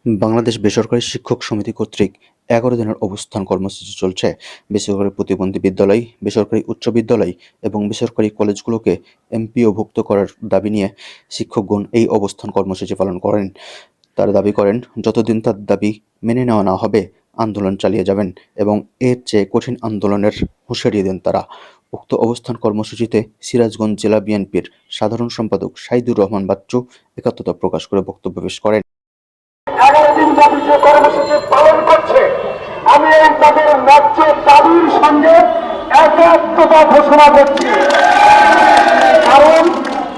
বাংলাদেশ বেসরকারি শিক্ষক সমিতি কর্তৃক ১১ দিনের অবস্থান কর্মসূচি চলছে। বেসরকারি প্রতিবন্ধী বিদ্যালয়, বেসরকারি উচ্চ বিদ্যালয় এবং বেসরকারি কলেজগুলোকে এমপিওভুক্ত করার দাবি নিয়ে শিক্ষকগণ এই অবস্থান কর্মসূচি পালন করেন। তারা দাবি করেন, যতদিন তার দাবি মেনে নেওয়া না হবে আন্দোলন চালিয়ে যাবেন এবং এর চেয়ে কঠিন আন্দোলনের হুঁশিয়ারি দেন তারা। উক্ত অবস্থান কর্মসূচিতে সিরাজগঞ্জ জেলা বিএনপির সাধারণ সম্পাদক সাইদুর রহমান বাচ্চু একাত্মতা প্রকাশ করে বক্তব্য পেশ করেন। 11 দিন ব্যাপী যে কর্মসূচি পালন করছে, আমি এই তাদের ন্যায্য দাবির সঙ্গে একাত্মতা ঘোষণা করছি। কারণ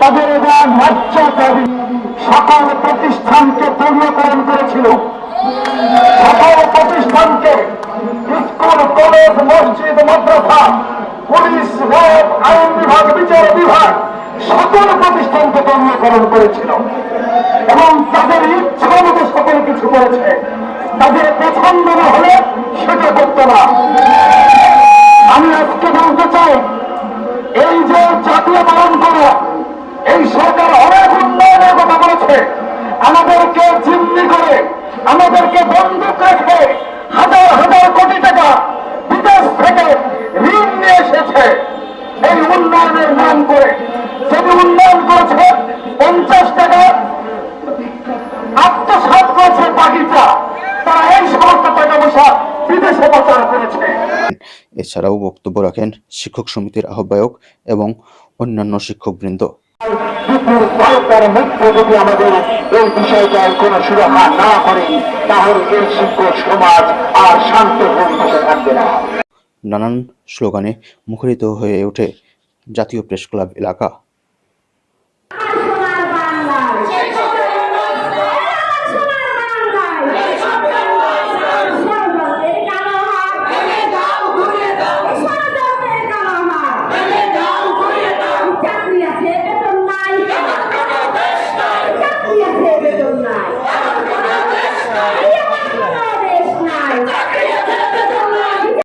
তাদের এবার ন্যায্য দাবি সকল প্রতিষ্ঠানকে দলীয়করণ করেছিল। সকল প্রতিষ্ঠানকে, স্কুল, কলেজ, মসজিদ, মাদ্রাসা, পুলিশ, র্যাব, আইন বিভাগ, বিচার বিভাগ সকল প্রতিষ্ঠানকে দলীয়করণ করেছিল এবং তাদের ইচ্ছা মতো সকল কিছু করেছে। তাদের পছন্দ না হলে সেটা করতো না। আমি আজকে বলতে চাই, এই যে জাতীয় পালন করা, এই সরকার অনেক উন্নয়নের কথা বলেছে, আমাদেরকে জিম্মি করে, আমাদেরকে বন্দুক রেখে হাজার হাজার কোটি টাকা বিদেশ থেকে ঋণ নিয়ে এসেছে এই উন্নয়নের নাম করে। যদি উন্নয়ন করেছে 50 টাকা আত্মসাৎ করেছে বাকিটা, তারা এই সমস্ত টাকা পয়সা বিদেশে পাচার করেছে। এছাড়াও বক্তব্য রাখেন শিক্ষক সমিতির আহ্বায়ক এবং অন্যান্য শিক্ষকবৃন্দ। সরকার মুক্ত যদি আমাদের এই বিষয়টার কোন সুরাহা না করে, তাহলে এই শিক্ষক সমাজ আর শান্ত পরিবেশে থাকবে না। নানান স্লোগানে মুখরিত হয়ে ওঠে জাতীয় প্রেস ক্লাব এলাকা।